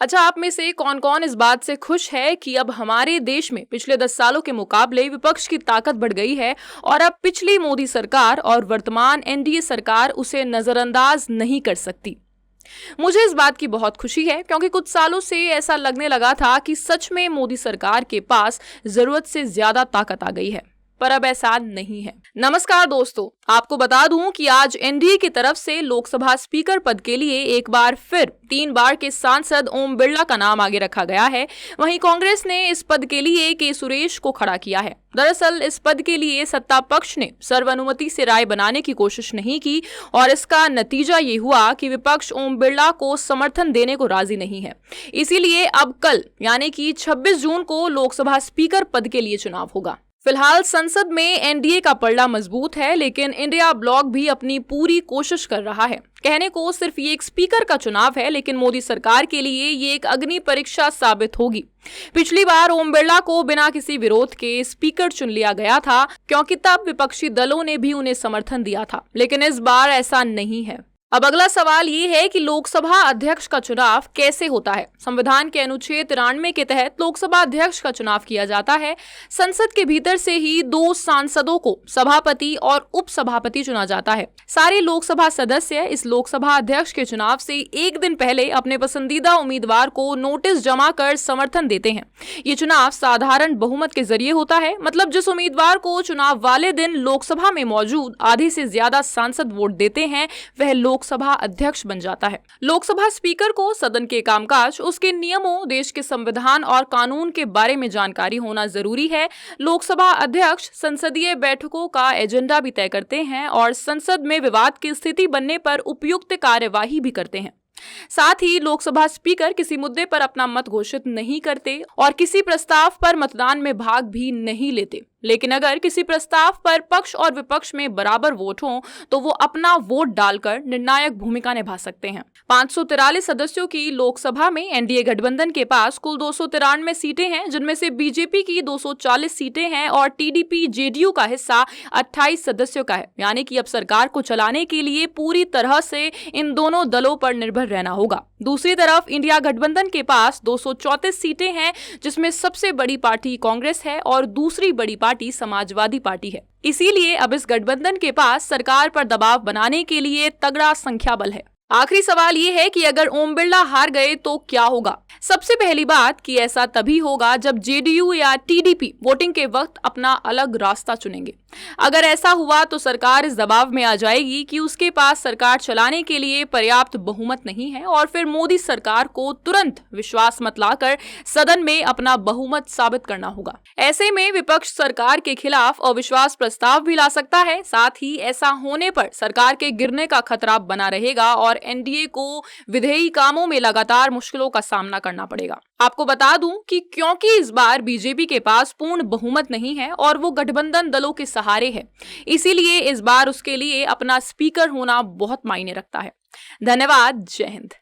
अच्छा, आप में से कौन कौन इस बात से खुश है कि अब हमारे देश में पिछले 10 सालों के मुकाबले विपक्ष की ताकत बढ़ गई है और अब पिछली मोदी सरकार और वर्तमान एनडीए सरकार उसे नजरअंदाज नहीं कर सकती। मुझे इस बात की बहुत खुशी है क्योंकि कुछ सालों से ऐसा लगने लगा था कि सच में मोदी सरकार के पास जरूरत से ज्यादा ताकत आ गई है, पर अब ऐसा नहीं है। नमस्कार दोस्तों, आपको बता दूं कि आज एनडीए की तरफ से लोकसभा स्पीकर पद के लिए एक बार फिर 3 बार के सांसद ओम बिरला का नाम आगे रखा गया है। वहीं कांग्रेस ने इस पद के लिए के सुरेश को खड़ा किया है। दरअसल इस पद के लिए सत्ता पक्ष ने सर्वानुमति से राय बनाने की कोशिश नहीं की और इसका नतीजा ये हुआ कि विपक्ष ओम बिरला को समर्थन देने को राजी नहीं है। इसीलिए अब कल यानी कि 26 जून को लोकसभा स्पीकर पद के लिए चुनाव होगा। फिलहाल संसद में एनडीए का पलड़ा मजबूत है, लेकिन इंडिया ब्लॉक भी अपनी पूरी कोशिश कर रहा है। कहने को सिर्फ ये एक स्पीकर का चुनाव है, लेकिन मोदी सरकार के लिए ये एक अग्नि परीक्षा साबित होगी। पिछली बार ओम बिरला को बिना किसी विरोध के स्पीकर चुन लिया गया था क्योंकि तब विपक्षी दलों ने भी उन्हें समर्थन दिया था, लेकिन इस बार ऐसा नहीं है। अब अगला सवाल ये है कि लोकसभा अध्यक्ष का चुनाव कैसे होता है। संविधान के अनुच्छेद 93 के तहत लोकसभा अध्यक्ष का चुनाव किया जाता है। संसद के भीतर से ही 2 सांसदों को सभापति और उपसभापति चुना जाता है। सारे लोकसभा सदस्य इस लोकसभा अध्यक्ष के चुनाव से एक दिन पहले अपने पसंदीदा उम्मीदवार को नोटिस जमा कर समर्थन देते हैं। ये चुनाव साधारण बहुमत के जरिए होता है, मतलब जिस उम्मीदवार को चुनाव वाले दिन लोकसभा में मौजूद आधे से ज्यादा सांसद वोट देते हैं वह लोकसभा अध्यक्ष बन जाता है। लोकसभा स्पीकर को सदन के कामकाज, उसके नियमों, देश के संविधान और कानून के बारे में जानकारी होना जरूरी है। लोकसभा अध्यक्ष संसदीय बैठकों का एजेंडा भी तय करते हैं और संसद में विवाद की स्थिति बनने पर उपयुक्त कार्यवाही भी करते हैं। साथ ही लोकसभा स्पीकर किसी मुद्दे पर अपना मत घोषित नहीं करते और किसी प्रस्ताव पर मतदान में भाग भी नहीं लेते, लेकिन अगर किसी प्रस्ताव पर पक्ष और विपक्ष में बराबर वोट हो तो वो अपना वोट डालकर निर्णायक भूमिका निभा सकते हैं। 543 सदस्यों की लोकसभा में एनडीए गठबंधन के पास कुल 293 सीटें हैं, जिनमें से बीजेपी की 240 सीटें हैं और टीडीपी जेडीयू का हिस्सा 28 सदस्यों का है। यानी कि अब सरकार को चलाने के लिए पूरी तरह से इन दोनों दलों पर निर्भर रहना होगा। दूसरी तरफ इंडिया गठबंधन के पास 234 सीटें हैं, जिसमें सबसे बड़ी पार्टी कांग्रेस है और दूसरी बड़ी पार्टी समाजवादी पार्टी है। इसीलिए अब इस गठबंधन के पास सरकार पर दबाव बनाने के लिए तगड़ा संख्या बल है। आखिरी सवाल ये है कि अगर ओम बिरला हार गए तो क्या होगा। सबसे पहली बात कि ऐसा तभी होगा जब जेडीयू या टीडीपी वोटिंग के वक्त अपना अलग रास्ता चुनेंगे। अगर ऐसा हुआ तो सरकार इस दबाव में आ जाएगी कि उसके पास सरकार चलाने के लिए पर्याप्त बहुमत नहीं है और फिर मोदी सरकार को तुरंत विश्वास मत लाकर सदन में अपना बहुमत साबित करना होगा। ऐसे में विपक्ष सरकार के खिलाफ अविश्वास प्रस्ताव भी ला सकता है। साथ ही ऐसा होने पर सरकार के गिरने का खतरा बना रहेगा और एनडीए को विधायी कामों में लगातार मुश्किलों का सामना करना पड़ेगा। आपको बता दूं कि क्योंकि इस बार बीजेपी के पास पूर्ण बहुमत नहीं है और वो गठबंधन दलों के सहारे है, इसीलिए इस बार उसके लिए अपना स्पीकर होना बहुत मायने रखता है। धन्यवाद। जय हिंद।